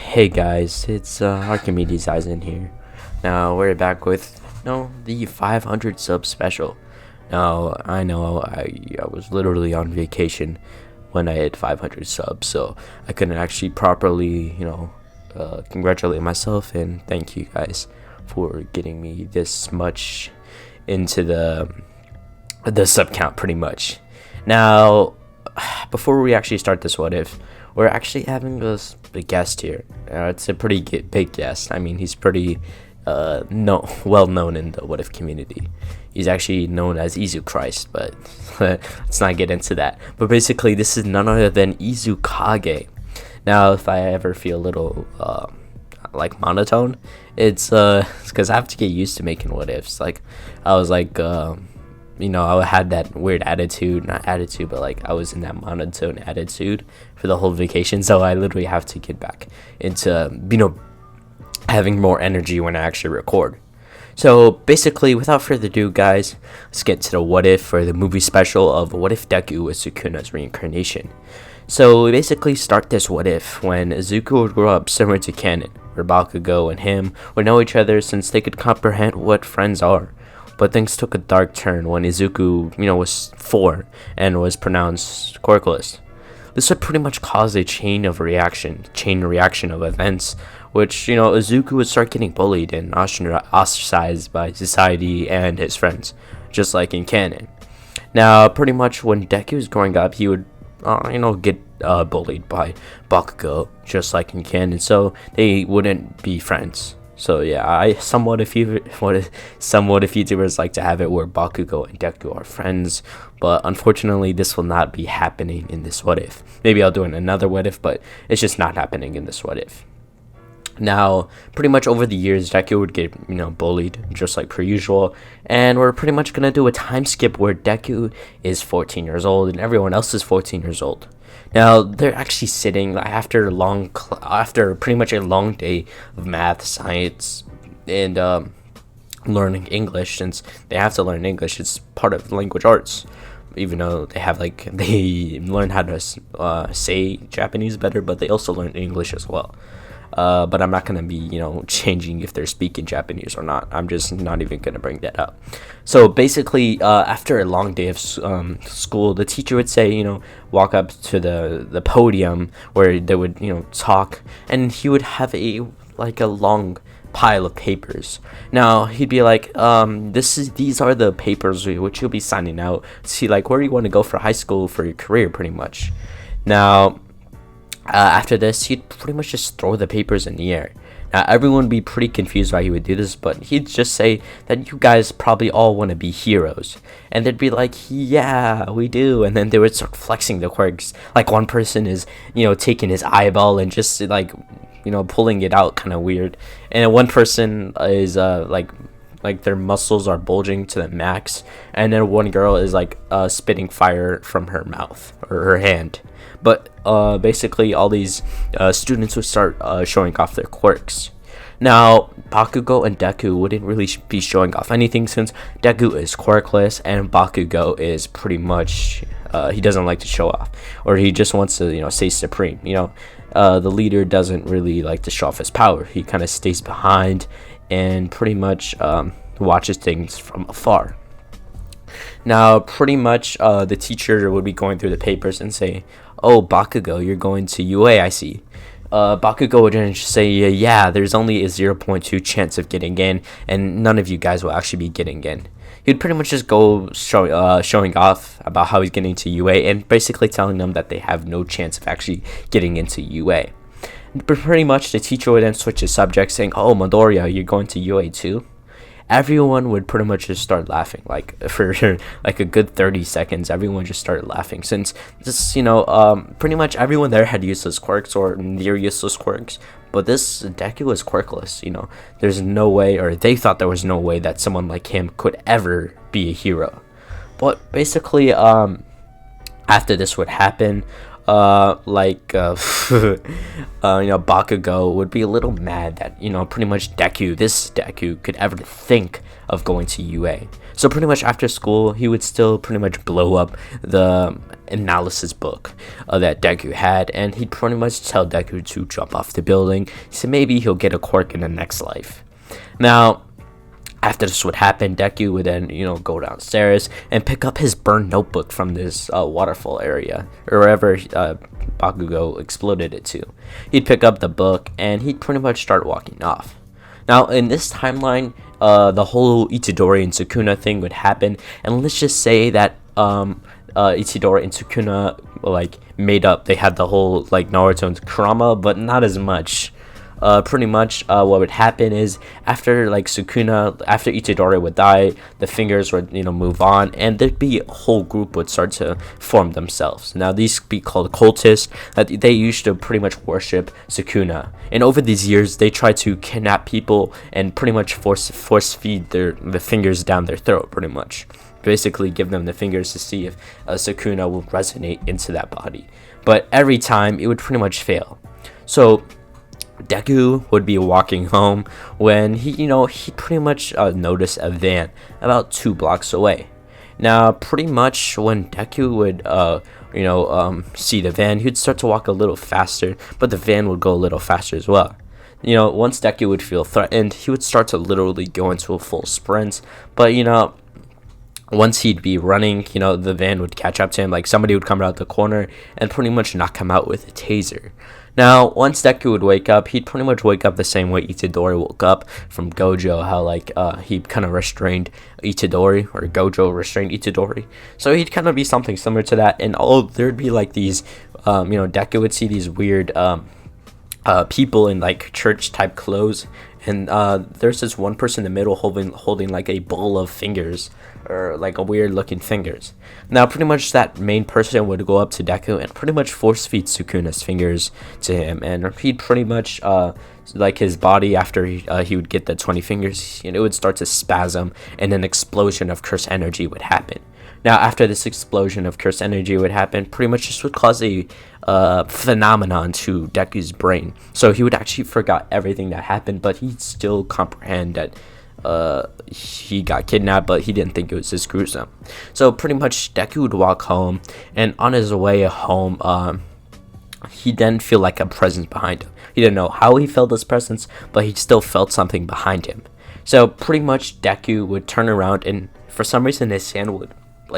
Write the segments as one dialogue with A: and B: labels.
A: Hey guys, it's Archimedes Aizen here. Now we're back with the 500 sub special. Now I know I was literally on vacation when I hit 500 subs, so I couldn't actually properly congratulate myself and thank you guys for getting me this much into the sub count pretty much. Now before we actually start this what if, we're actually having a guest here. It's a pretty big guest. I mean, he's pretty well known in the what if community. He's actually known as Izukage, but let's not get into that. But basically, this is none other than Izukage. Now, if I ever feel a little like monotone, it's because I have to get used to making what ifs. Like, I was like. I had that weird attitude, not attitude, but like I was in that monotone attitude for the whole vacation. So I literally have to get back into, having more energy when I actually record. So basically, without further ado, guys, let's get to the what if for the movie special of What If Deku was Sukuna'S Reincarnation. So we basically start this what if when Izuku would grow up similar to canon, where Bakugo and him would know each other since they could comprehend what friends are. But things took a dark turn when Izuku, was 4 and was pronounced quirkless. This would pretty much cause a chain reaction of events, which, Izuku would start getting bullied and ostracized by society and his friends, just like in canon. Now, pretty much when Deku was growing up, he would, get bullied by Bakugo, just like in canon, so they wouldn't be friends. So yeah, some what if YouTubers like to have it where Bakugo and Deku are friends, but unfortunately this will not be happening in this what if. Maybe I'll do another what if, but it's just not happening in this what if. Now, pretty much over the years, Deku would get, bullied, just like per usual, and we're pretty much gonna do a time skip where Deku is 14 years old and everyone else is 14 years old. Now, they're actually sitting after pretty much a long day of math, science, and learning English. Since they have to learn English, it's part of language arts. Even though they learn how to say Japanese better, but they also learn English as well. But I'm not going to be, changing if they're speaking Japanese or not. I'm just not even going to bring that up. So basically, after a long day of school, the teacher would say, walk up to the podium where they would, talk, and he would have a long pile of papers. Now he'd be like, these are the papers which you'll be signing out. See, where you want to go for high school for your career, pretty much. Now. After this, he'd pretty much just throw the papers in the air. Now, everyone would be pretty confused why he would do this, but he'd just say that you guys probably all want to be heroes. And they'd be like, yeah, we do. And then they would start flexing the quirks. Like, one person is, taking his eyeball and just, pulling it out kind of weird. And one person is, like their muscles are bulging to the max. And then one girl is, spitting fire from her mouth or her hand. But basically all these students would start showing off their quirks. Now, Bakugo and Deku wouldn't really be showing off anything since Deku is quirkless and Bakugo is pretty much, he doesn't like to show off. Or he just wants to, stay supreme. The leader doesn't really like to show off his power. He kind of stays behind and pretty much watches things from afar. Now, pretty much the teacher would be going through the papers and say, oh, Bakugo, you're going to UA, I see. Bakugo would just say, yeah, there's only a 0.2 chance of getting in, and none of you guys will actually be getting in. He'd pretty much just go showing off about how he's getting to UA and basically telling them that they have no chance of actually getting into UA. But pretty much the teacher would then switch his subject saying, oh, Midoriya, you're going to UA too? Everyone would pretty much just start laughing, for a good 30 seconds. Everyone just started laughing since this, pretty much everyone there had useless quirks or near useless quirks. But this Deku was quirkless. There's no way, or they thought there was no way that someone like him could ever be a hero. But basically, after this would happen, Bakugo would be a little mad that, pretty much this Deku could ever think of going to UA. So pretty much after school, he would still pretty much blow up the analysis book that Deku had, and he'd pretty much tell Deku to jump off the building, so maybe he'll get a quirk in the next life. Now, after this would happen, Deku would then, go downstairs and pick up his burned notebook from this waterfall area, or wherever Bakugo exploded it to. He'd pick up the book, and he'd pretty much start walking off. Now, in this timeline, the whole Itadori and Sukuna thing would happen, and let's just say that Itadori and Sukuna, made up. They had the whole, Naruto and Kurama, but not as much. Pretty much what would happen is after after Itadori would die, the fingers would move on, and there'd be a whole group would start to form themselves. Now these be called cultists, that they used to pretty much worship Sukuna, and over these years they try to kidnap people and pretty much force feed the fingers down their throat, pretty much basically give them the fingers to see if Sukuna will resonate into that body, but every time it would pretty much fail. So Deku would be walking home when he pretty much noticed a van about 2 blocks away. Now, pretty much when Deku would, see the van, he'd start to walk a little faster, but the van would go a little faster as well. Once Deku would feel threatened, he would start to literally go into a full sprint, but, once he'd be running, the van would catch up to him, somebody would come out the corner and pretty much knock him out with a taser. Now, once Deku would wake up, he'd pretty much wake up the same way Itadori woke up from Gojo, how, he kind of restrained Itadori, or Gojo restrained Itadori. So he'd kind of be something similar to that, and there'd be, these, Deku would see these weird, people in, church-type clothes, and, there's this one person in the middle holding a bowl of fingers, or a weird looking fingers. Now pretty much that main person would go up to Deku and pretty much force feed Sukuna's fingers to him, and he'd pretty much his body, after he would get the 20 fingers, it would start to spasm, and an explosion of curse energy would happen. Now after this explosion of curse energy would happen, pretty much this would cause a phenomenon to Deku's brain, so he would actually forgot everything that happened, but he'd still comprehend that he got kidnapped, but he didn't think it was this gruesome. So pretty much Deku would walk home, and on his way home, he didn't feel like a presence behind him. He didn't know how he felt this presence, but he still felt something behind him. So pretty much Deku would turn around, and for some reason his hand would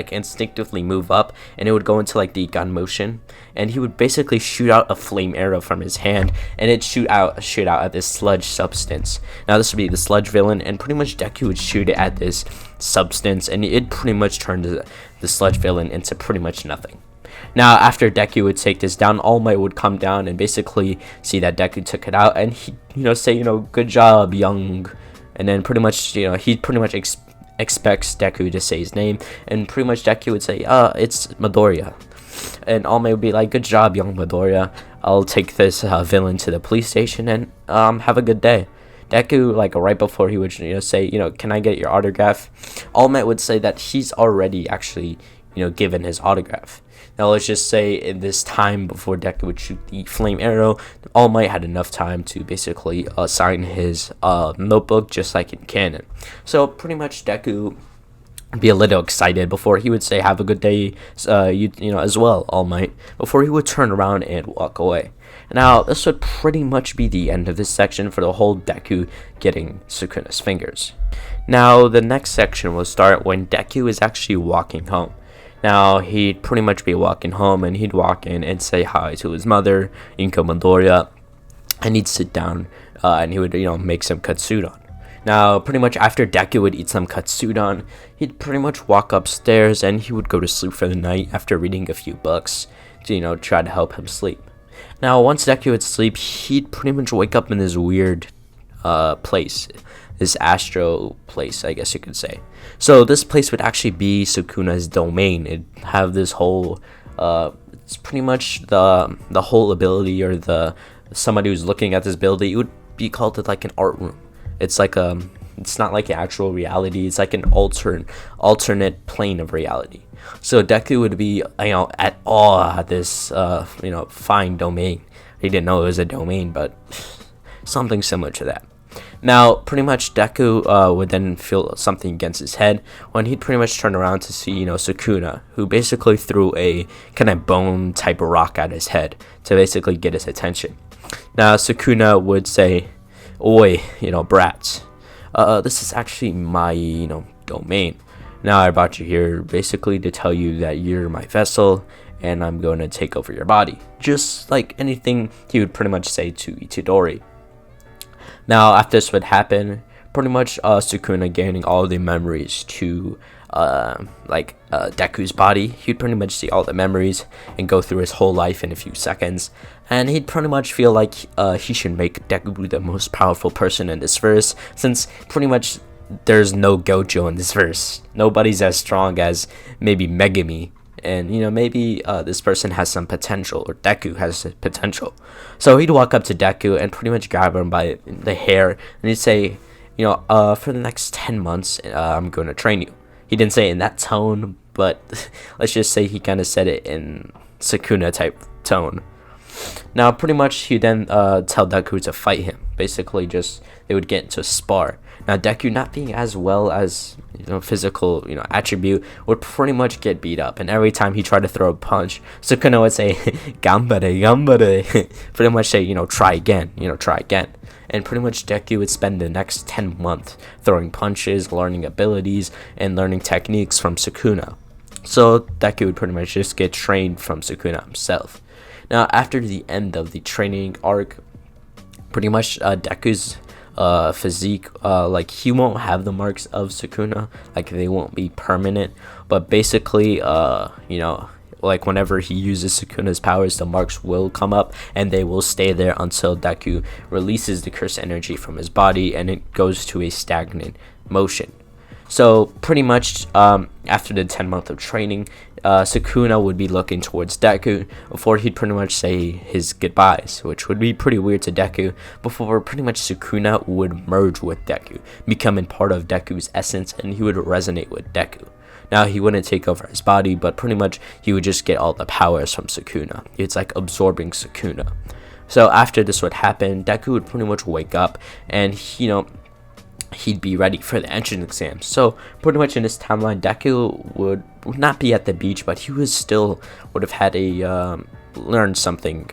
A: instinctively move up, and it would go into the gun motion, and he would basically shoot out a flame arrow from his hand, and it'd shoot out at this sludge substance. Now this would be the sludge villain, and pretty much Deku would shoot it at this substance, and it pretty much turned the sludge villain into pretty much nothing. Now after Deku would take this down, All Might would come down and basically see that Deku took it out, and he'd say good job, young, and then pretty much he'd pretty much expects Deku to say his name, and pretty much Deku would say, it's Midoriya, and All Might would be like, good job, young Midoriya, I'll take this villain to the police station, and have a good day. Deku, right before he would say, can I get your autograph, All Might would say that he's already actually given his autograph. Now let's just say in this time before Deku would shoot the flame arrow, All Might had enough time to basically sign his notebook, just like in canon. So pretty much Deku would be a little excited before he would say have a good day, as well, All Might, before he would turn around and walk away. Now this would pretty much be the end of this section for the whole Deku getting Sukuna's fingers. Now the next section will start when Deku is actually walking home. Now, he'd pretty much be walking home, and he'd walk in and say hi to his mother, Inko Midoriya, and he'd sit down, and he would, make some katsudon. Now, pretty much after Deku would eat some katsudon, he'd pretty much walk upstairs, and he would go to sleep for the night after reading a few books to, try to help him sleep. Now, once Deku would sleep, he'd pretty much wake up in this weird place, this astro place, I guess you could say. So this place would actually be Sukuna's domain. It'd have this whole, it's pretty much the whole ability, or somebody who's looking at this ability, it would be called like an art room. It's like it's not like an actual reality. It's like an alternate plane of reality. So Deku would be, at awe at this, fine domain. He didn't know it was a domain, but something similar to that. Now, pretty much Deku would then feel something against his head when he'd pretty much turn around to see, Sukuna, who basically threw a kind of bone type of rock at his head to basically get his attention. Now, Sukuna would say, "Oi, brats, this is actually my, domain. Now I brought you here basically to tell you that you're my vessel, and I'm going to take over your body." Just like anything he would pretty much say to Itadori. Now, after this would happen, pretty much Sukuna gaining all the memories to Deku's body. He'd pretty much see all the memories and go through his whole life in a few seconds, and he'd pretty much feel like he should make Deku the most powerful person in this verse, since pretty much there's no Gojo in this verse. Nobody's as strong as maybe Megumi, and maybe this person has some potential, or Deku has potential. So he'd walk up to Deku and pretty much grab him by the hair, and he'd say, for the next 10 months, I'm going to train you. He didn't say it in that tone, but let's just say he kind of said it in Sukuna type tone. Now, pretty much he then tell Deku to fight him. Basically, just they would get into a spar. Now, Deku, not being as well as physical attribute, would pretty much get beat up, and every time he tried to throw a punch, Sukuna would say "Gambare, gambare," pretty much say try again, try again. And pretty much Deku would spend the next 10 months throwing punches, learning abilities, and learning techniques from Sukuna. So Deku would pretty much just get trained from Sukuna himself. Now, after the end of the training arc, pretty much Deku's physique, he won't have the marks of Sukuna, they won't be permanent, but basically whenever he uses Sukuna's powers, the marks will come up and they will stay there until Deku releases the cursed energy from his body and it goes to a stagnant motion. So pretty much after the 10 months of training, Sukuna would be looking towards Deku before he'd pretty much say his goodbyes, which would be pretty weird to Deku, before pretty much Sukuna would merge with Deku, becoming part of Deku's essence, and he would resonate with Deku. Now, he wouldn't take over his body, but pretty much he would just get all the powers from Sukuna. It's like absorbing Sukuna. So after this would happen, Deku would pretty much wake up and he'd be ready for the entrance exam. So pretty much in this timeline, Deku would not be at the beach, but he was still would have had a learned something,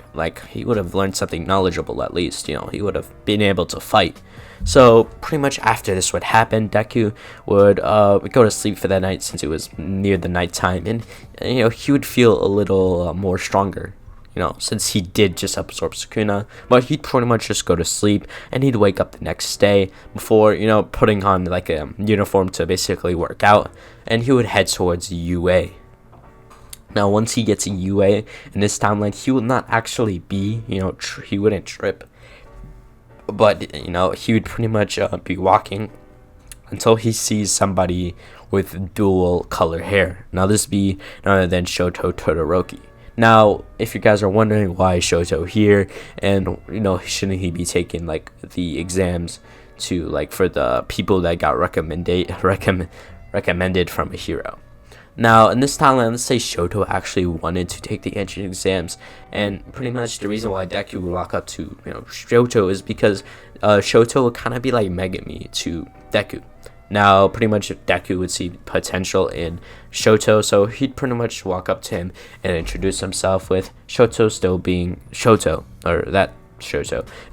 A: he would have learned something knowledgeable at least. He would have been able to fight. So pretty much after this would happen, Deku would go to sleep for that night, since it was near the nighttime, and he would feel a little more stronger, since he did just absorb Sukuna. But he'd pretty much just go to sleep, and he'd wake up the next day before putting on a uniform to basically work out, and he would head towards UA. Now, once he gets in UA in this timeline, he will not actually be he wouldn't trip, but he would pretty much be walking until he sees somebody with dual color hair. Now, this be none other than Shoto Todoroki. Now, if you guys are wondering why Shoto here, and shouldn't he be taking the exams to for the people that got recommended from a hero. Now, in this timeline, let's say Shoto actually wanted to take the entrance exams, and pretty much the reason why Deku would walk up to Shoto is because Shoto would kind of be like Megumi to Deku. Now, pretty much Deku would see potential in Shoto, so he'd pretty much walk up to him and introduce himself, with Shoto still being Shoto,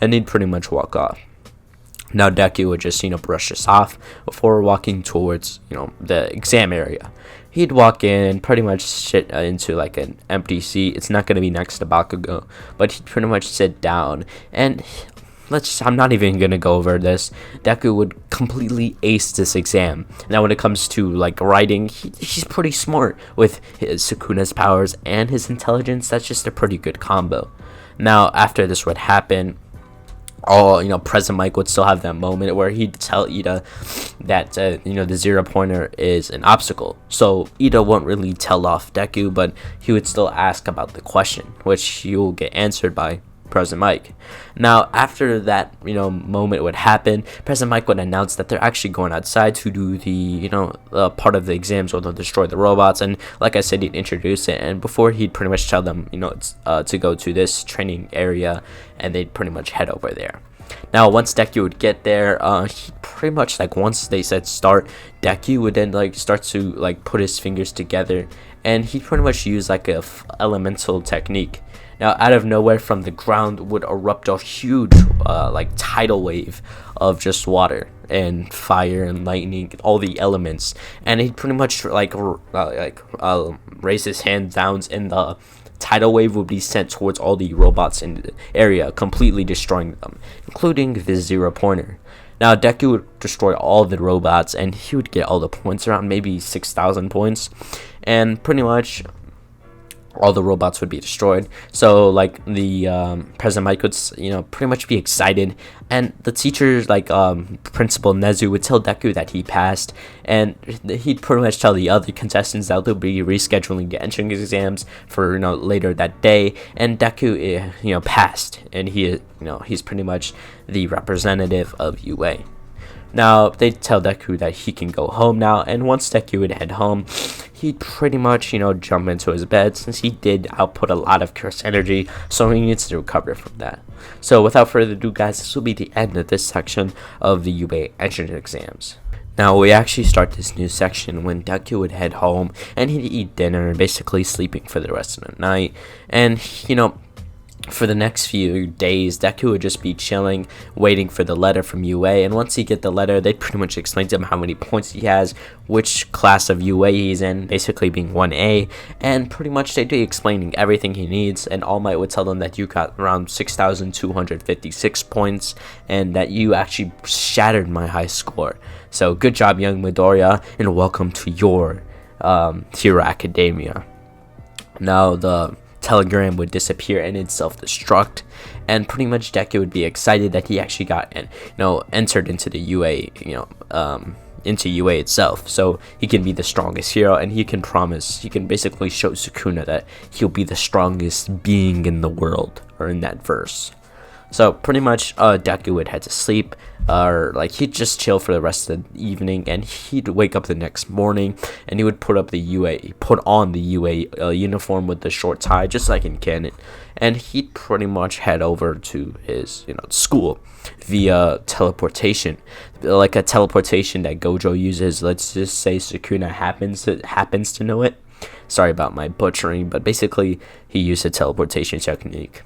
A: and he'd pretty much walk off. Now, Deku would just brush this off before walking towards the exam area. He'd walk in and pretty much sit into an empty seat. It's not going to be next to Bakugo, but he'd pretty much sit down, and I'm not even going to go over this. Deku would completely ace this exam. Now, when it comes to writing, he's pretty smart with his Sukuna's powers and his intelligence. That's just a pretty good combo. Now, after this would happen, Present Mike would still have that moment where he'd tell Ida that the 0-pointer is an obstacle. So Ida won't really tell off Deku, but he would still ask about the question, which he will get answered by President Mike. Now, after that, moment would happen, President Mike would announce that they're actually going outside to do the, part of the exams where they'll destroy the robots. And like I said, he'd introduce it, and before he'd pretty much tell them, to go to this training area, and they'd pretty much head over there. Now, once Deku would get there, he pretty much, once they said start, Deku would then, start to, put his fingers together, and he pretty much use, a elemental technique. Now, out of nowhere, from the ground would erupt a huge, tidal wave of just water and fire and lightning, all the elements, and he'd pretty much, raise his hand down, and the tidal wave would be sent towards all the robots in the area, completely destroying them, including the 0-pointer. Now, Deku would destroy all the robots, and he would get all the points, around maybe 6,000 points, and pretty much all the robots would be destroyed. So the President Mike would pretty much be excited, and the teachers Principal Nezu would tell Deku that he passed, and he'd pretty much tell the other contestants that they'll be rescheduling the entrance exams for later that day, and Deku passed, and he's pretty much the representative of UA. Now, they tell Deku that he can go home now, and once Deku would head home, he'd pretty much, jump into his bed, since he did output a lot of curse energy, so he needs to recover from that. So, without further ado, guys, this will be the end of this section of the UA entrance exams. Now, we actually start this new section when Deku would head home, and he'd eat dinner, basically sleeping for the rest of the night, and, for the next few days, Deku would just be chilling, waiting for the letter from UA, and once he get the letter, they'd pretty much explain to him how many points he has, which class of UA he's in, basically being 1A, and pretty much they'd be explaining everything he needs, and All Might would tell them that you got around 6,256 points, and that you actually shattered my high score. So good job, young Midoriya, and welcome to your Hero Academia. Now, the telegram would disappear and it'd self-destruct, and pretty much Deku would be excited that he actually got entered into the UA, into UA itself, so he can be the strongest hero, and he can basically show Sukuna that he'll be the strongest being in the world, or in that verse. So pretty much Deku would head to sleep, or he'd just chill for the rest of the evening, and he'd wake up the next morning, and he would put on the UA uniform with the short tie, just like in canon, and he'd pretty much head over to his school via teleportation, like a teleportation that Gojo uses. Let's just say Sukuna happens to know it. Sorry about my butchering, but basically he used a teleportation technique.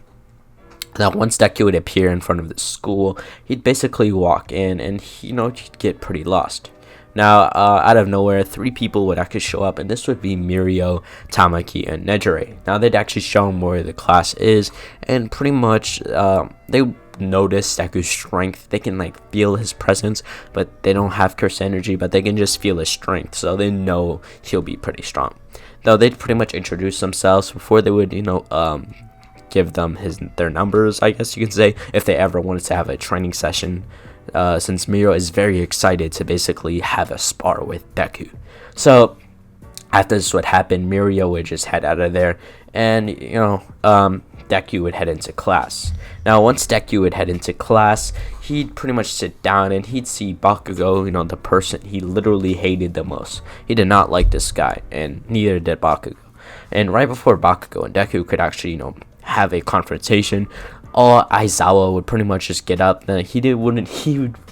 A: Now, once Deku would appear in front of the school, he'd basically walk in, and he'd get pretty lost. Now, out of nowhere, 3 people would actually show up, and this would be Mirio, Tamaki, and Nejire. Now, they'd actually show him where the class is, and pretty much they notice Deku's strength. They can feel his presence, but they don't have curse energy, but they can just feel his strength, so they know he'll be pretty strong. Now, they'd pretty much introduce themselves before they would give them their numbers, I guess you can say, if they ever wanted to have a training session, since Mirio is very excited to basically have a spar with Deku. So after this would happen, Mirio would just head out of there, and Deku would head into class. Now, once Deku would head into class, he'd pretty much sit down, and he'd see Bakugo, the person he literally hated the most. He did not like this guy, and neither did Bakugo. And right before Bakugo and Deku could actually have a confrontation, Aizawa would pretty much just get up. Then he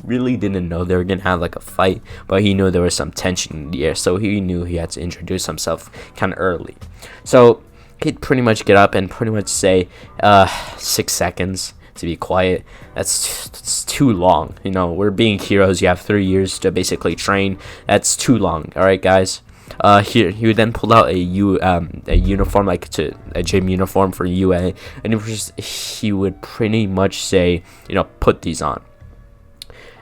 A: really didn't know they were gonna have a fight, but he knew there was some tension in the air, so he knew he had to introduce himself kind of early. So he'd pretty much get up and pretty much say 6 seconds to be quiet. That's too long. We're being heroes. You have 3 years to basically train. That's too long. All right, guys. He would then pull out a uniform, a gym uniform for UA, and he would pretty much say, put these on.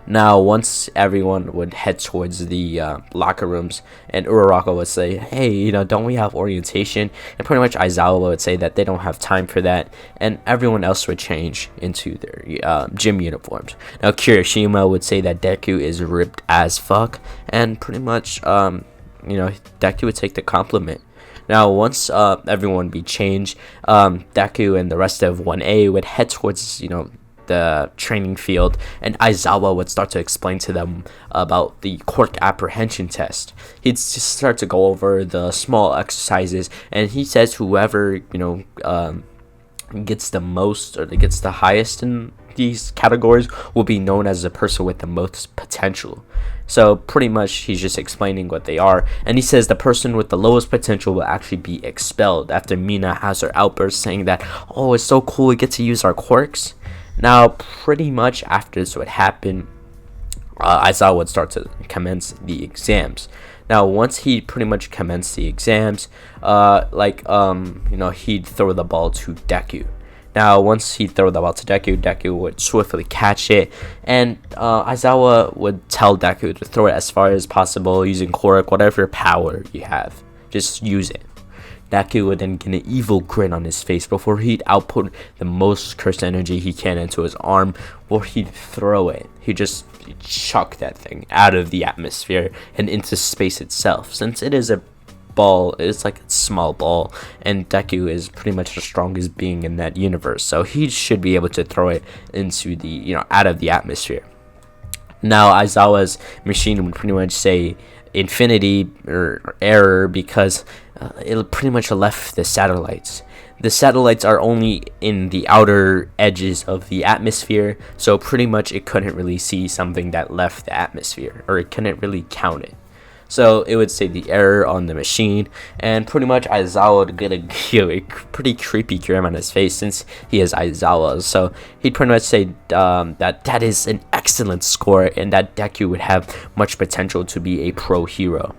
A: Now, once everyone would head towards the locker rooms, and Uraraka would say, hey, don't we have orientation? And pretty much Aizawa would say that they don't have time for that, and everyone else would change into their gym uniforms. Now, Kirishima would say that Deku is ripped as fuck, and pretty much Deku would take the compliment. Now, once everyone be changed, Deku and the rest of 1A would head towards, the training field, and Aizawa would start to explain to them about the Quirk apprehension test. He'd just start to go over the small exercises, and he says whoever, gets the most or gets the highest in these categories will be known as the person with the most potential. So pretty much he's just explaining what they are, and he says the person with the lowest potential will actually be expelled after Mina has her outburst saying that, oh, it's so cool we get to use our quirks. Now pretty much after this would happen, Aizawa would start to commence the exams. Now once he pretty much commenced the exams, he'd throw the ball to Deku. Now, once he threw the ball to Deku, Deku would swiftly catch it, and Aizawa would tell Deku to throw it as far as possible using Quirk, whatever power you have. Just use it. Deku would then get an evil grin on his face before he'd output the most cursed energy he can into his arm, or he'd throw it. He'd chuck that thing out of the atmosphere and into space itself, since it is a ball. It's like a small ball, and Deku is pretty much the strongest being in that universe, so he should be able to throw it into the out of the atmosphere. Now Aizawa's machine would pretty much say infinity or error because it pretty much left the satellites. The satellites are only in the outer edges of the atmosphere, so pretty much it couldn't really see something that left the atmosphere, or it couldn't really count it. So it would say the error on the machine, and pretty much Aizawa would get a pretty creepy grin on his face since he is Aizawa. So he'd pretty much say that is an excellent score, and that Deku would have much potential to be a pro hero.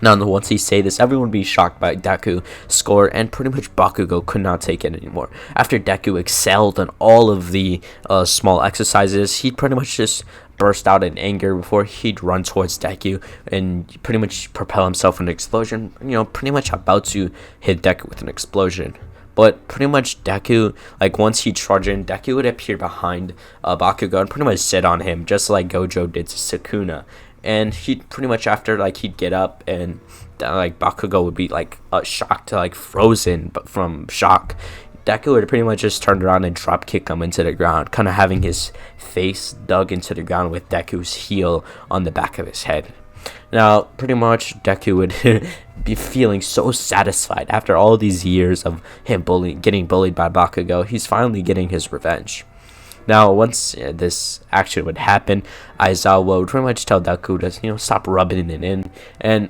A: Now, once he say this, everyone would be shocked by Deku's score, and pretty much Bakugo could not take it anymore. After Deku excelled on all of the small exercises, he'd pretty much just burst out in anger before he'd run towards Deku and pretty much propel himself in an explosion, pretty much about to hit Deku with an explosion. But pretty much Deku, once he charged in, Deku would appear behind Bakugo and pretty much sit on him, just like Gojo did to Sukuna. And he'd pretty much he'd get up, and Bakugo would be shocked, frozen but from shock. Deku would pretty much just turn around and drop kick him into the ground, kind of having his face dug into the ground with Deku's heel on the back of his head. Now, pretty much Deku would be feeling so satisfied after all these years of him getting bullied by Bakugo. He's finally getting his revenge. Now, once this action would happen, Aizawa would pretty much tell Deku to stop rubbing it in, and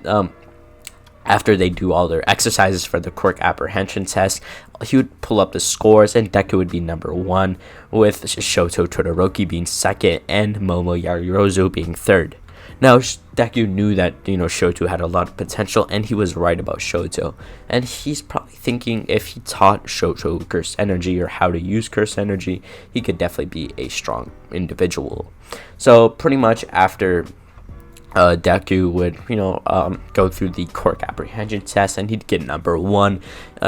A: after they do all their exercises for the Quirk apprehension test, he would pull up the scores, and Deku would be number 1, with Shoto Todoroki being second, and Momo Yaoyorozu being third. Now, Deku knew that, Shoto had a lot of potential, and he was right about Shoto. And he's probably thinking if he taught Shoto curse energy or how to use curse energy, he could definitely be a strong individual. So, pretty much after Deku would, go through the Quirk apprehension test, and he'd get number 1.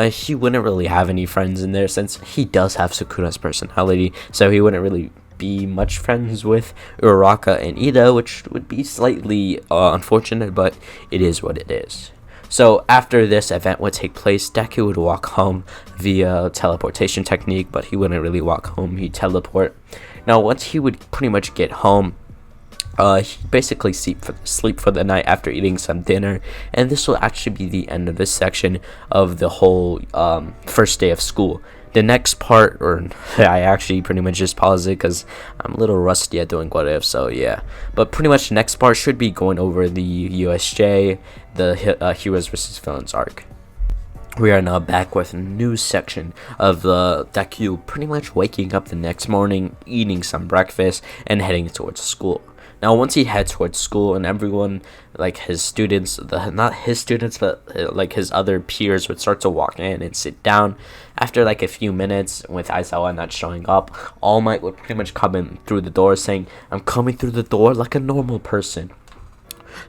A: He wouldn't really have any friends in there since he does have Sukuna's personality, so he wouldn't really be much friends with Uraraka and Ida, which would be slightly unfortunate, but it is what it is. So after this event would take place, Deku would walk home via teleportation technique, but he wouldn't really walk home, he'd teleport. Now once he would pretty much get home, he basically sleep for the night after eating some dinner, and this will actually be the end of this section of the whole first day of school. The next part, or I actually pretty much just paused it because I'm a little rusty at doing what if, so yeah. But pretty much the next part should be going over the USJ, the Heroes vs. Villains arc. We are now back with a new section of the Deku pretty much waking up the next morning, eating some breakfast, and heading towards school. Now, once he heads towards school, and everyone, his students, not his students, but his other peers would start to walk in and sit down. After a few minutes, with Aizawa not showing up, All Might would pretty much come in through the door saying, "I'm coming through the door like a normal person."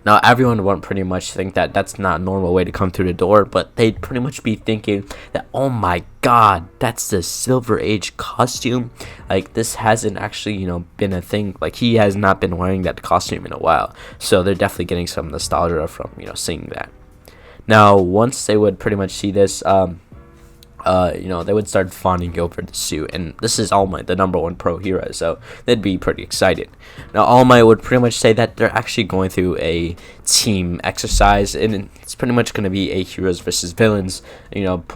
A: Now, everyone would pretty much think that that's not a normal way to come through the door, but they'd pretty much be thinking that, oh my god, that's the Silver Age costume. This hasn't actually, been a thing. He has not been wearing that costume in a while. So they're definitely getting some nostalgia from, seeing that. Now, once they would pretty much see this, they would start fawning over the suit, and this is All Might, the #1 pro hero, so they'd be pretty excited. Now, All Might would pretty much say that they're actually going through a team exercise, and it's pretty much going to be a heroes versus villains,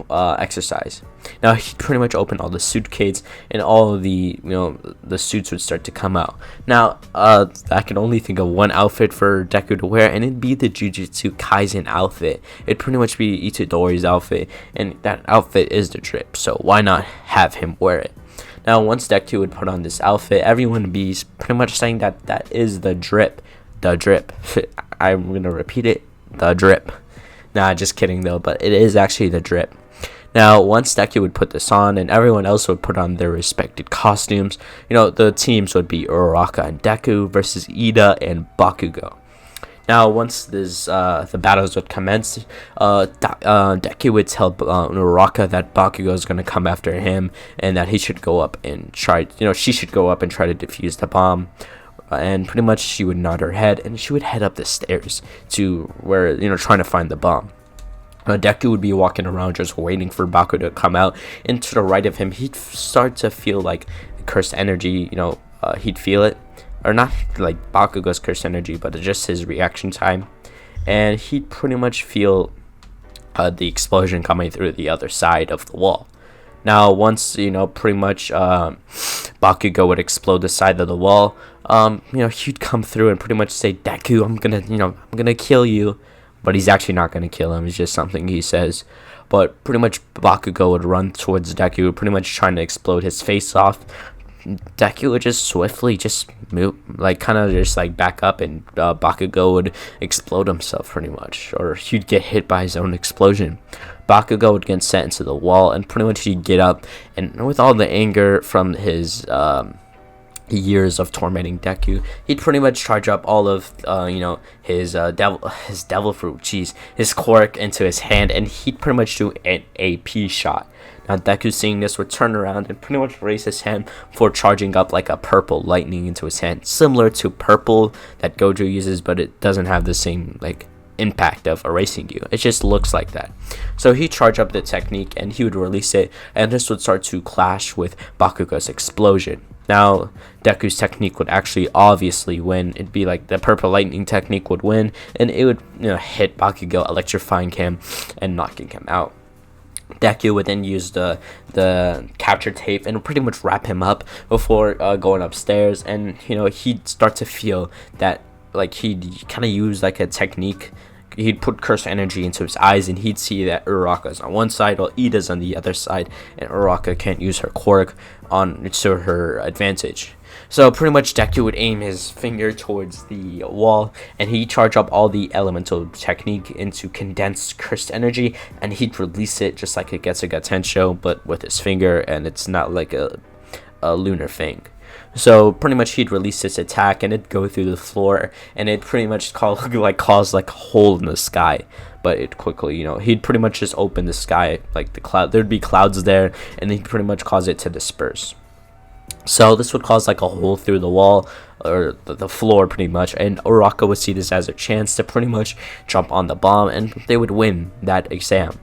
A: exercise. Now, he'd pretty much open all the suitcases, and all of the suits would start to come out. Now, I can only think of one outfit for Deku to wear, and it'd be the Jujutsu Kaisen outfit. It'd pretty much be Itadori's outfit, and that outfit is the drip, so why not have him wear it? Now, once Deku would put on this outfit, everyone would be pretty much saying that that is the drip. The drip. I'm going to repeat it. The drip. Nah, just kidding though, but it is actually the drip. Now, once Deku would put this on and everyone else would put on their respected costumes, the teams would be Uraraka and Deku versus Ida and Bakugo. Now, once the battles would commence, Deku would tell Uraraka that Bakugo is going to come after him and that he should go up and try, she should go up and try to defuse the bomb. And pretty much she would nod her head and she would head up the stairs to where, trying to find the bomb. Deku would be walking around just waiting for Bakugo to come out, and to the right of him, he'd start to feel like cursed energy, he'd feel it. Or not like Bakugo's cursed energy, but just his reaction time. And he'd pretty much feel the explosion coming through the other side of the wall. Now, once, pretty much Bakugo would explode the side of the wall, he'd come through and pretty much say, Deku, I'm gonna kill you. But he's actually not gonna kill him, it's just something he says. But pretty much Bakugo would run towards Deku, pretty much trying to explode his face off. Deku would just swiftly move, back up, and Bakugo would explode himself pretty much, or he'd get hit by his own explosion. Bakugo would get sent into the wall, and pretty much he'd get up, and with all the anger from his years of tormenting Deku, he'd pretty much charge up all of his devil fruit, his Quirk into his hand, and he'd pretty much do an AP shot. Now, Deku, seeing this, would turn around and pretty much raise his hand before charging up like a purple lightning into his hand, similar to purple that Gojo uses, but it doesn't have the same impact of erasing you. It just looks like that. So he'd charge up the technique and he would release it, and this would start to clash with Bakugo's explosion. Now, Deku's technique would actually obviously win. It'd be like the purple lightning technique would win, and it would hit Bakugo, electrifying him and knocking him out. Deku would then use the capture tape and pretty much wrap him up before going upstairs, and he'd start to feel that he'd kind of use a technique. He'd put cursed energy into his eyes, and he'd see that Uraraka's on one side while Ida's on the other side, and Uraraka can't use her Quirk to her advantage. So pretty much Deku would aim his finger towards the wall, and he'd charge up all the elemental technique into condensed cursed energy, and he'd release it just like a Getsuga Tensho, but with his finger, and it's not like a lunar thing. So pretty much he'd release this attack, and it'd go through the floor, and it'd pretty much cause a hole in the sky. But it quickly, he'd pretty much just open the sky, like the cloud. There'd be clouds there, and he'd pretty much cause it to disperse. So this would cause a hole through the wall, or the floor pretty much, and Uraraka would see this as a chance to pretty much jump on the bomb, and they would win that exam.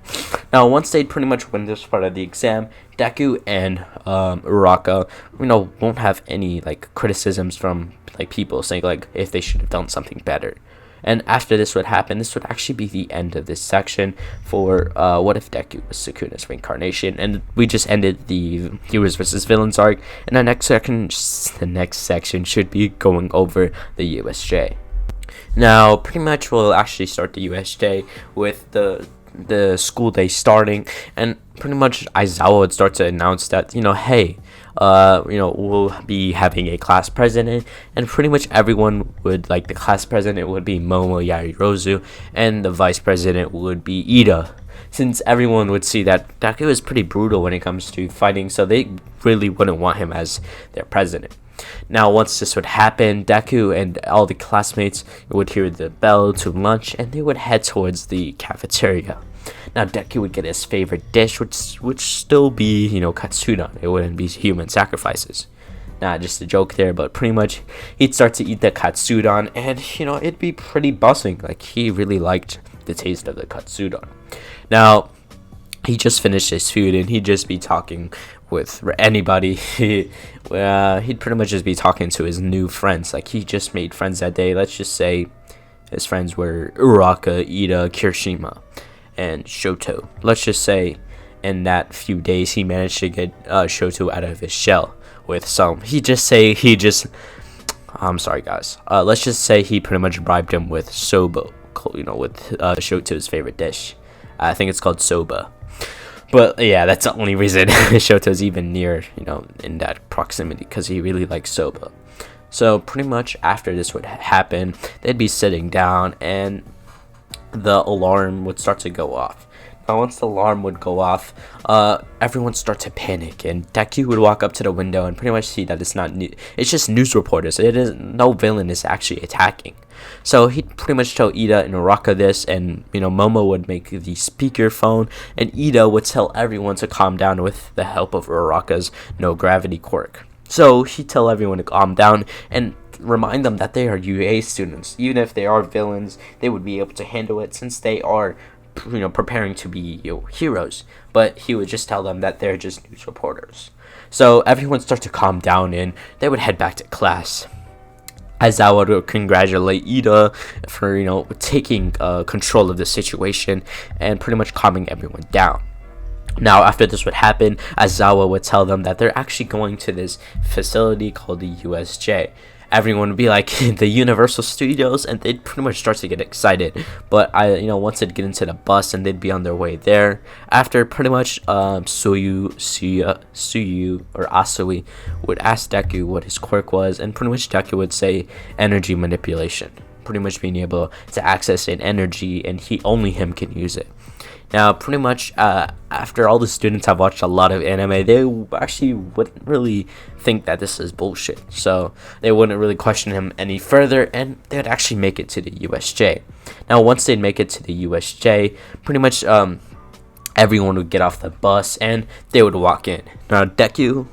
A: Now, once they'd pretty much win this part of the exam, Deku and Uraraka, won't have any criticisms from people saying if they should have done something better. And after this would happen, this would actually be the end of this section for What If Deku was Sukuna'S Reincarnation. And we just ended the Heroes vs. Villains arc. And the next section should be going over the USJ. Now, pretty much we'll actually start the USJ with the school day starting. And pretty much Aizawa would start to announce that, hey, we'll be having a class president, and pretty much everyone would the class president would be Momo Yarirozu, and the vice president would be Ida, since everyone would see that Deku is pretty brutal when it comes to fighting, so they really wouldn't want him as their president. Now, once this would happen, Deku and all the classmates would hear the bell to lunch, and they would head towards the cafeteria. Now, Deku would get his favorite dish, which would still be, katsudon. It wouldn't be human sacrifices. Nah, just a joke there, but pretty much he'd start to eat the katsudon, and, it'd be pretty buzzing. He really liked the taste of the katsudon. Now, he just finished his food and he'd just be talking with anybody. He'd pretty much just be talking to his new friends. Like, he just made friends that day. Let's just say his friends were Uraka, Ida, Kirishima, and Shoto. Let's just say in that few days he managed to get Shoto out of his shell with some. I'm sorry, guys. Let's just say he pretty much bribed him with soba, with Shoto's favorite dish. I think it's called soba. But yeah, that's the only reason Shoto's even near, in that proximity, because he really likes soba. So pretty much after this would happen, they'd be sitting down and the alarm would start to go off. Now, once the alarm would go off, everyone would start to panic, and Deku would walk up to the window and pretty much see that it's just news reporters. No villain is actually attacking. So he'd pretty much tell Ida and Uraka this, and Momo would make the speakerphone, and Ida would tell everyone to calm down with the help of Uraka's no gravity quirk. So he'd tell everyone to calm down and remind them that they are UA students. Even if they are villains, they would be able to handle it since they are preparing to be heroes. But he would just tell them that they're just news reporters. So everyone starts to calm down and they would head back to class. Aizawa would congratulate Ida for taking control of the situation and pretty much calming everyone down. Now, after this would happen, Aizawa would tell them that they're actually going to this facility called the USJ. Everyone would be like the Universal Studios, and they'd pretty much start to get excited. But once they'd get into the bus and they'd be on their way there, after pretty much Suyu or Asui would ask Deku what his quirk was, and pretty much Deku would say energy manipulation, pretty much being able to access an energy, and only him can use it. Now, pretty much after all the students have watched a lot of anime, they actually wouldn't really think that this is bullshit. So they wouldn't really question him any further, and they would actually make it to the USJ. Now, once they'd make it to the USJ, pretty much everyone would get off the bus and they would walk in. Now, Deku,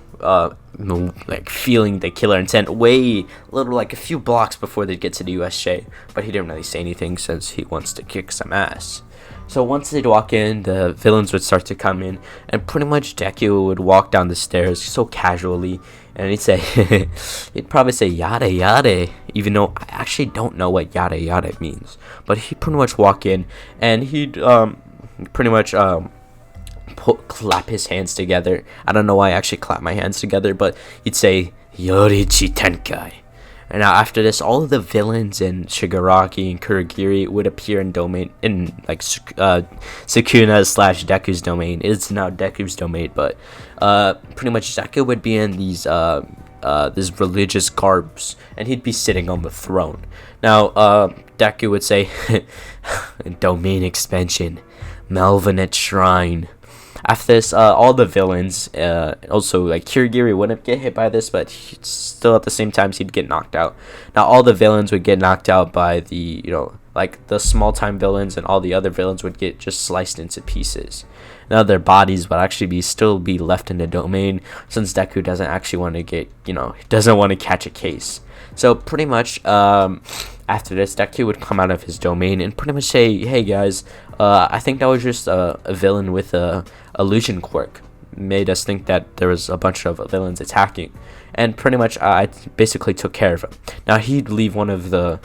A: feeling the killer intent like a few blocks before they get to the USJ, but he didn't really say anything since he wants to kick some ass. So once they'd walk in, the villains would start to come in, and pretty much Deku would walk down the stairs so casually, and he'd probably say yada yada, even though I actually don't know what yada yada means. But he'd pretty much walk in, and he'd pretty much clap his hands together. I don't know why I actually clap my hands together, but he'd say Yorichi Tenkai. And now after this, all of the villains in Shigaraki and Kurogiri would appear in Sukuna's / Deku's domain. It's now Deku's domain, but pretty much Deku would be in these religious garbs, and he'd be sitting on the throne. Now Deku would say domain expansion, Malvinet Shrine. After this, all the villains, also Kurogiri wouldn't get hit by this, but still at the same time he'd get knocked out. Now all the villains would get knocked out by the the small time villains, and all the other villains would get just sliced into pieces. Now their bodies would actually still be left in the domain, since Deku doesn't actually want to get doesn't want to catch a case. So pretty much after this, Deku would come out of his domain and pretty much say, hey guys, I think that was just a villain with a illusion quirk. Made us think that there was a bunch of villains attacking, and pretty much I basically took care of him. Now he'd leave one of the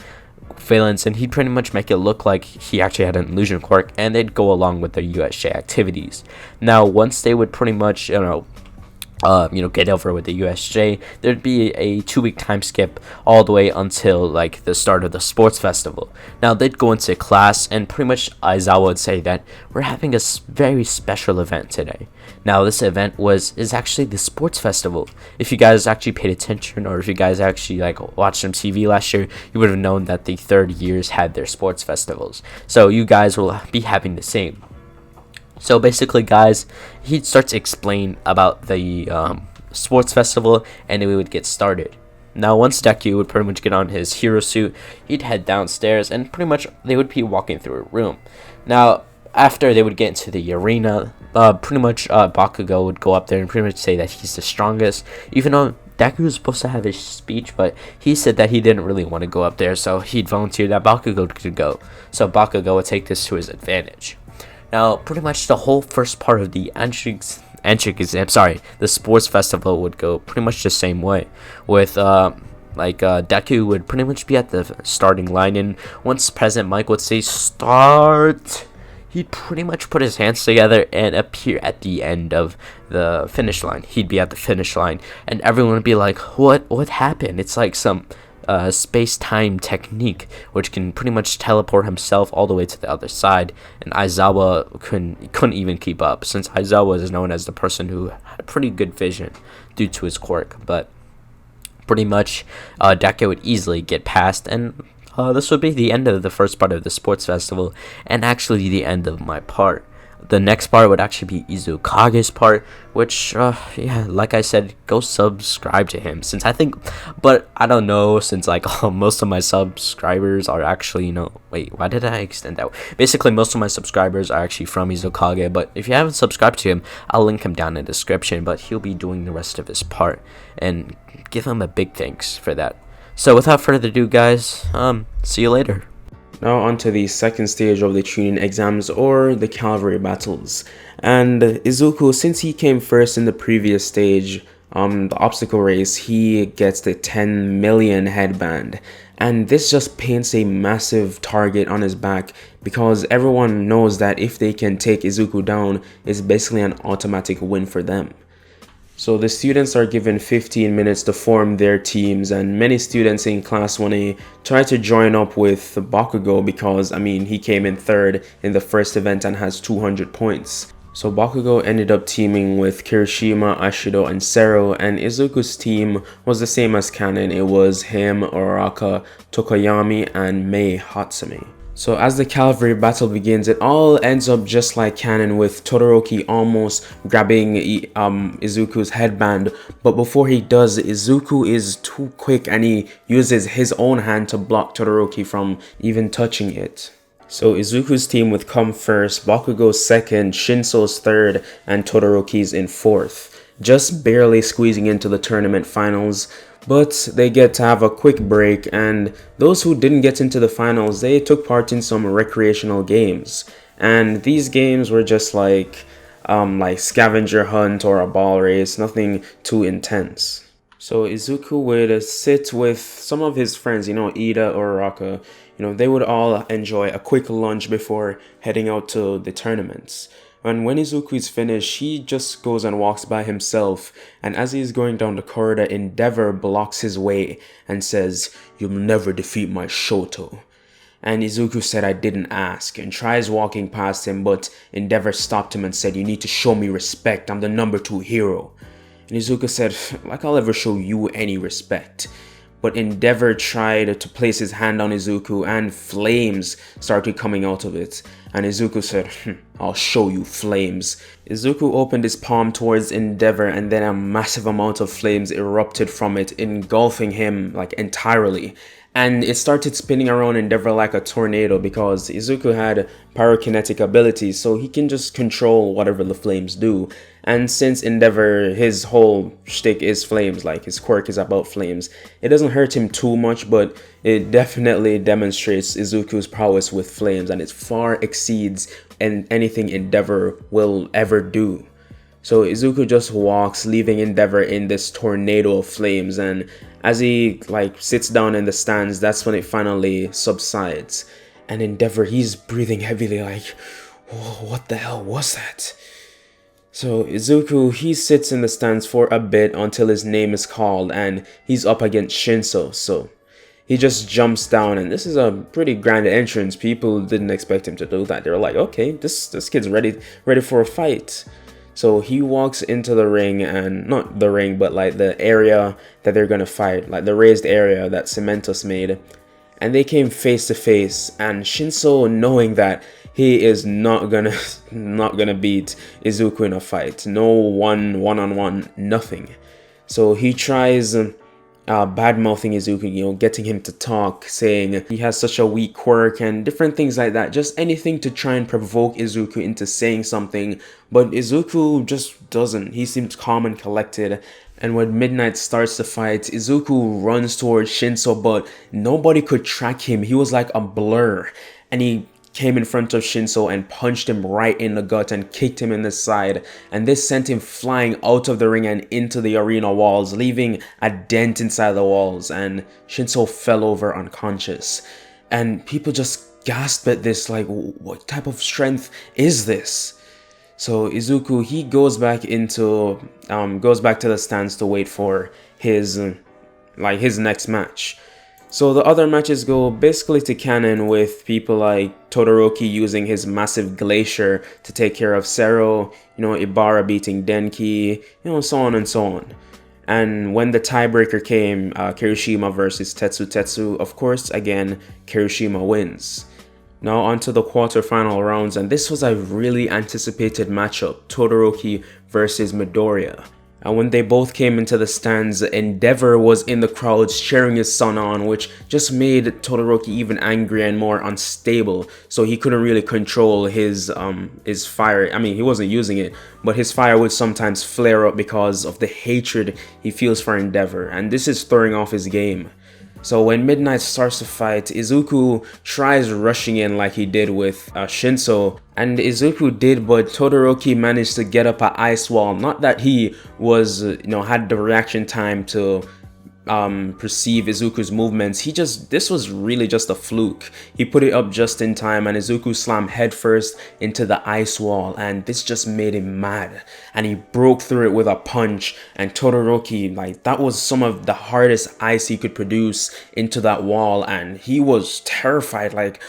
A: villains and he'd pretty much make it look like he actually had an illusion quirk, and they'd go along with the USJ activities. Now once they would pretty much get over with the USJ, there'd be a 2-week time skip all the way until the start of the sports festival. Now they'd go into class, and pretty much Aizawa would say that we're having a very special event today. Now this event is actually the sports festival. If you guys actually paid attention, or if you guys actually watched some TV last year, you would have known that the third years had their sports festivals. So you guys will be having the same. So basically, guys, he'd start to explain about the sports festival, and we would get started. Now, once Deku would pretty much get on his hero suit, he'd head downstairs, and pretty much they would be walking through a room. Now, after they would get into the arena, pretty much Bakugo would go up there and pretty much say that he's the strongest, even though Deku was supposed to have his speech, but he said that he didn't really want to go up there, so he'd volunteer that Bakugo could go. So Bakugo would take this to his advantage. Now, pretty much the whole first part of the the sports festival would go pretty much the same way, with Deku would pretty much be at the starting line, and once President Mike would say start, he'd pretty much put his hands together and appear at the end of the finish line. He'd be at the finish line, and everyone would be like, what happened? It's like some space-time technique, which can pretty much teleport himself all the way to the other side, and Aizawa couldn't even keep up, since Aizawa is known as the person who had pretty good vision due to his quirk. But pretty much Deku would easily get past, and this would be the end of the first part of the sports festival, and actually the end of my part. The next part would actually be Izukage's part, which, yeah, like I said, go subscribe to him, since I don't know, since, like, most of my subscribers are actually, wait, why did I extend that? Basically, most of my subscribers are actually from Izukage, but if you haven't subscribed to him, I'll link him down in the description, but he'll be doing the rest of his part, and give him a big thanks for that. So, without further ado, guys, see you later.
B: Now on to the second stage of the Chunin exams, or the cavalry battles. And Izuku, since he came first in the previous stage, the obstacle race, he gets the 10 million headband. And this just paints a massive target on his back, because everyone knows that if they can take Izuku down, it's basically an automatic win for them. So the students are given 15 minutes to form their teams, and many students in class 1A try to join up with Bakugo because, he came in third in the first event and has 200 points. So Bakugo ended up teaming with Kirishima, Ashido, and Sero, and Izuku's team was the same as canon. It was him, Uraraka, Tokoyami, and Mei Hatsumi. So as the cavalry battle begins, it all ends up just like canon, with Todoroki almost grabbing Izuku's headband, but before he does, Izuku is too quick and he uses his own hand to block Todoroki from even touching it. So Izuku's team would come first, Bakugo's second, Shinso's third, and Todoroki's in fourth, just barely squeezing into the tournament finals. But they get to have a quick break, and those who didn't get into the finals, they took part in some recreational games. And these games were just like scavenger hunt or a ball race, nothing too intense. So Izuku would sit with some of his friends, Ida or Raka. They would all enjoy a quick lunch before heading out to the tournaments. And when Izuku is finished, he just goes and walks by himself, and as he's going down the corridor, Endeavor blocks his way and says, "You'll never defeat my Shoto." And Izuku said, "I didn't ask," and tries walking past him, but Endeavor stopped him and said, "You need to show me respect, I'm the number 2 hero." And Izuku said, "Like I'll ever show you any respect." But Endeavor tried to place his hand on Izuku, and flames started coming out of it. And Izuku said, "I'll show you flames." Izuku opened his palm towards Endeavor, and then a massive amount of flames erupted from it, engulfing him entirely. And it started spinning around Endeavor like a tornado, because Izuku had pyrokinetic abilities, so he can just control whatever the flames do. And since Endeavor, his whole shtick is flames, his quirk is about flames, it doesn't hurt him too much, but it definitely demonstrates Izuku's prowess with flames, and it far exceeds anything Endeavor will ever do. So Izuku just walks, leaving Endeavor in this tornado of flames, and as he sits down in the stands, that's when it finally subsides. And Endeavor, he's breathing heavily "Whoa, what the hell was that?" So Izuku, he sits in the stands for a bit until his name is called, and he's up against Shinso. So he just jumps down, and this is a pretty grand entrance. People didn't expect him to do that. They were like, okay, this kid's ready for a fight. So he walks into the ring, and not the ring, but the area that they're gonna fight, the raised area that Cementos made. And they came face to face, and Shinso, knowing that he is not gonna beat Izuku in a fight, no one-on-one, nothing. So he tries bad-mouthing Izuku, getting him to talk, saying he has such a weak quirk and different things like that. Just anything to try and provoke Izuku into saying something. But Izuku just doesn't. He seems calm and collected. And when Midnight starts the fight, Izuku runs towards Shinso, but nobody could track him. He was like a blur. And he came in front of Shinso and punched him right in the gut and kicked him in the side, and this sent him flying out of the ring and into the arena walls, leaving a dent inside the walls, and Shinso fell over unconscious. And people just gasped at this, like, what type of strength is this? So Izuku, he goes back to the stands to wait for his next match. So the other matches go basically to canon, with people like Todoroki using his massive glacier to take care of Sero, Ibara beating Denki, so on and so on. And when the tiebreaker came, Kirishima versus Tetsu, of course, again, Kirishima wins. Now onto the quarterfinal rounds, and this was a really anticipated matchup, Todoroki versus Midoriya. And when they both came into the stands, Endeavor was in the crowds cheering his son on, which just made Todoroki even angrier and more unstable. So he couldn't really control his fire. I mean, he wasn't using it, but his fire would sometimes flare up because of the hatred he feels for Endeavor, and this is throwing off his game. So when Midnight starts to fight, Izuku tries rushing in like he did with Shinso, and Izuku did, but Todoroki managed to get up an ice wall. Not that he was, had the reaction time to perceive Izuku's movements. This was really just a fluke. He put it up just in time, and Izuku slammed headfirst into the ice wall, and this just made him mad, and he broke through it with a punch. And Todoroki, that was some of the hardest ice he could produce into that wall, and he was terrified, like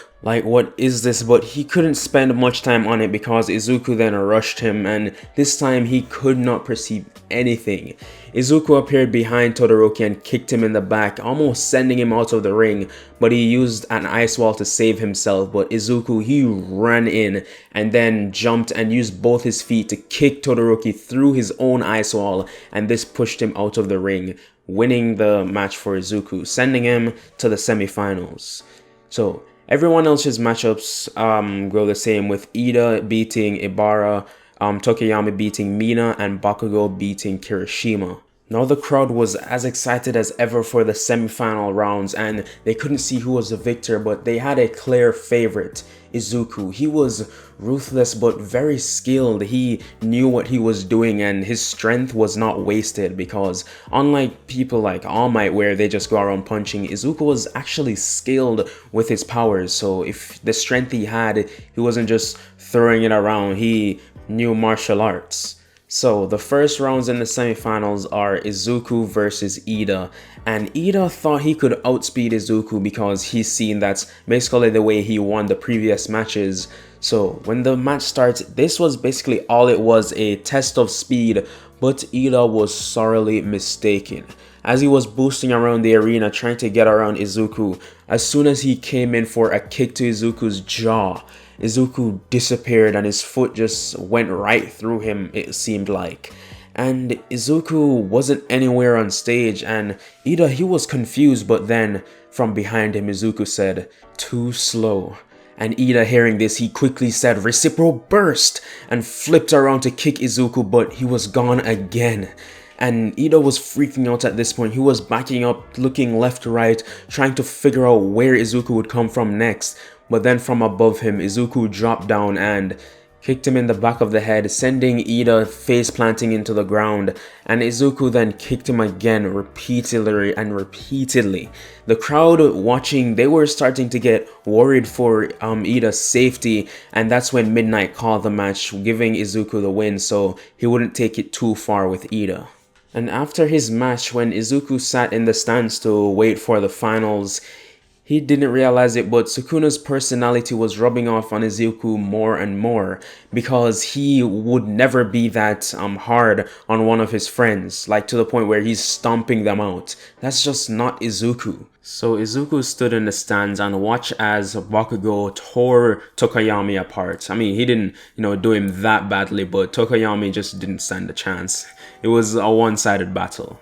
B: what is this? But he couldn't spend much time on it because Izuku then rushed him, and this time he could not perceive anything. Izuku appeared behind Todoroki and kicked him in the back, almost sending him out of the ring, but he used an ice wall to save himself. But Izuku, he ran in and then jumped and used both his feet to kick Todoroki through his own ice wall, and this pushed him out of the ring, winning the match for Izuku, sending him to the semifinals. So everyone else's matchups go the same, with Ida beating Ibara, Tokoyami beating Mina, and Bakugo beating Kirishima. Now the crowd was as excited as ever for the semi-final rounds, and they couldn't see who was the victor, but they had a clear favorite, Izuku. He was ruthless but very skilled. He knew what he was doing, and his strength was not wasted, because unlike people like All Might where they just go around punching, Izuku was actually skilled with his powers. So if the strength he had, he wasn't just throwing it around, he knew martial arts. So the first rounds in the semifinals are Izuku versus Ida, and Ida thought he could outspeed Izuku because he's seen that's basically the way he won the previous matches. So when the match starts, this was basically all it was, a test of speed, but Ida was sorely mistaken. As he was boosting around the arena trying to get around Izuku, as soon as he came in for a kick to Izuku's jaw, Izuku disappeared and his foot just went right through him, it seemed like. And Izuku wasn't anywhere on stage, and Ida, he was confused, but then from behind him Izuku said, "Too slow." And Ida, hearing this, he quickly said, "Reciprocal burst," and flipped around to kick Izuku, but he was gone again. And Ida was freaking out at this point. He was backing up, looking left to right, trying to figure out where Izuku would come from next. But then from above him, Izuku dropped down and kicked him in the back of the head, sending Ida face planting into the ground. And Izuku then kicked him again, repeatedly and repeatedly. The crowd watching, they were starting to get worried for Ida's safety, and that's when Midnight called the match, giving Izuku the win so he wouldn't take it too far with Ida. And after his match, when Izuku sat in the stands to wait for the finals, he didn't realize it, but Sukuna's personality was rubbing off on Izuku more and more, because he would never be that hard on one of his friends, like to the point where he's stomping them out. That's just not Izuku. So Izuku stood in the stands and watched as Bakugo tore Tokoyami apart. I mean, he didn't, do him that badly, but Tokoyami just didn't stand a chance. It was a one-sided battle.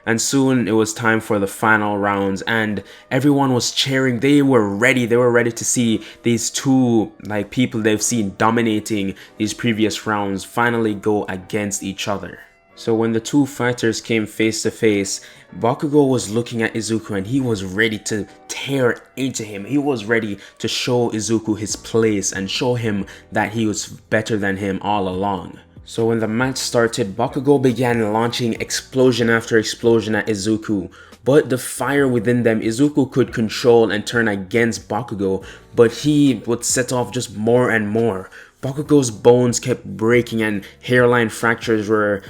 B: And soon it was time for the final rounds, and everyone was cheering. They were ready to see these two people they've seen dominating these previous rounds finally go against each other. So when the two fighters came face to face, Bakugo was looking at Izuku and he was ready to tear into him. He was ready to show Izuku his place and show him that he was better than him all along. So when the match started, Bakugo began launching explosion after explosion at Izuku, but the fire within them Izuku could control and turn against Bakugo, but he would set off just more and more. Bakugo's bones kept breaking and hairline fractures were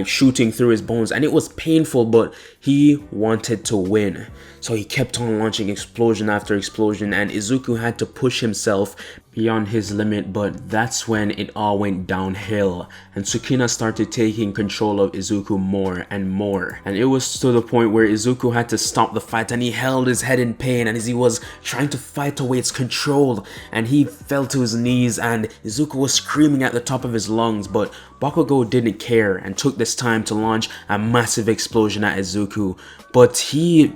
B: shooting through his bones, and it was painful, but he wanted to win. So he kept on launching explosion after explosion, and Izuku had to push himself beyond his limit, but that's when it all went downhill and Sukuna started taking control of Izuku more and more, and it was to the point where Izuku had to stop the fight, and he held his head in pain, and as he was trying to fight away its control, and he fell to his knees, and Izuku was screaming at the top of his lungs, but Bakugo didn't care and took this time to launch a massive explosion at Izuku, but he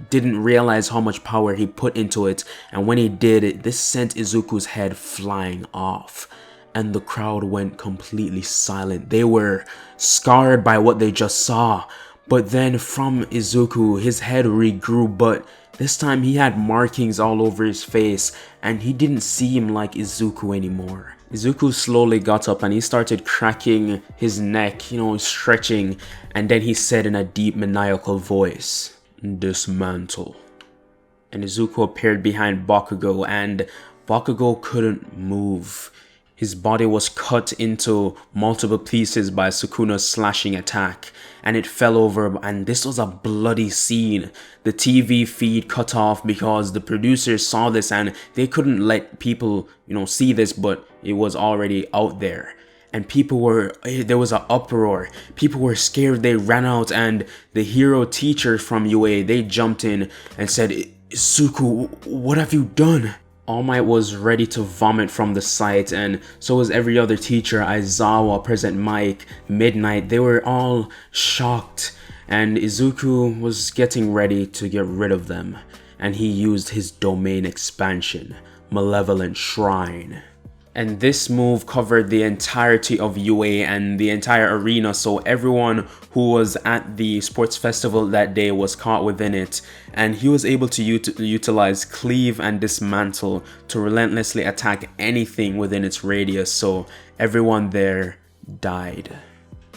B: didn't realize how much power he put into it, and when he did, this sent Izuku's head flying off, and the crowd went completely silent. They were scarred by what they just saw. But then from Izuku, his head regrew, but this time he had markings all over his face and he didn't seem like Izuku anymore. Izuku slowly got up and he started cracking his neck, stretching, and then he said in a deep maniacal voice, "Dismantle." And Izuku appeared behind Bakugo and Bakugo couldn't move. His body was cut into multiple pieces by Sukuna's slashing attack, and it fell over, and this was a bloody scene. The TV feed cut off because the producers saw this and they couldn't let people, see this, but it was already out there. And there was an uproar. People were scared, they ran out, and the hero teacher from UA, they jumped in and said, "Izuku, what have you done?" All Might was ready to vomit from the sight, and so was every other teacher, Aizawa, Present Mike, Midnight. They were all shocked, and Izuku was getting ready to get rid of them, and he used his domain expansion, Malevolent Shrine. And this move covered the entirety of UA and the entire arena, so everyone who was at the sports festival that day was caught within it, and he was able to utilize Cleave and Dismantle to relentlessly attack anything within its radius, so everyone there died.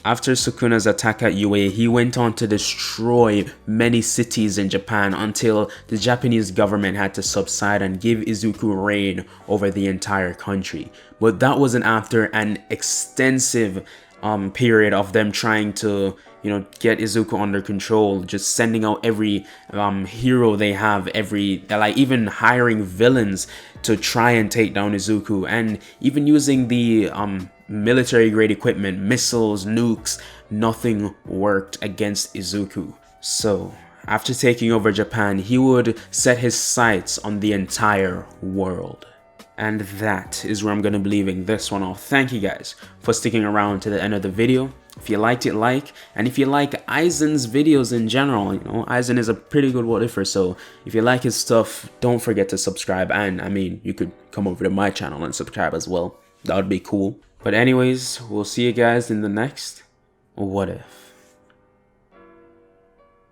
B: After Sukuna's attack at UA, he went on to destroy many cities in Japan until the Japanese government had to subside and give Izuku reign over the entire country. But that wasn't after an extensive period of them trying to get Izuku under control, just sending out every hero they have, even hiring villains to try and take down Izuku, and even using the military grade equipment, missiles, nukes. Nothing worked against Izuku. So after taking over Japan, he would set his sights on the entire world. And that is where I'm going to be leaving this one off. Thank you guys for sticking around to the end of the video. If you liked it, and if you like Aizen's videos in general, Aizen is a pretty good what ifer, so if you like his stuff, don't forget to subscribe, and you could come over to my channel and subscribe as well. That would be cool. But anyways, we'll see you guys in the next What If.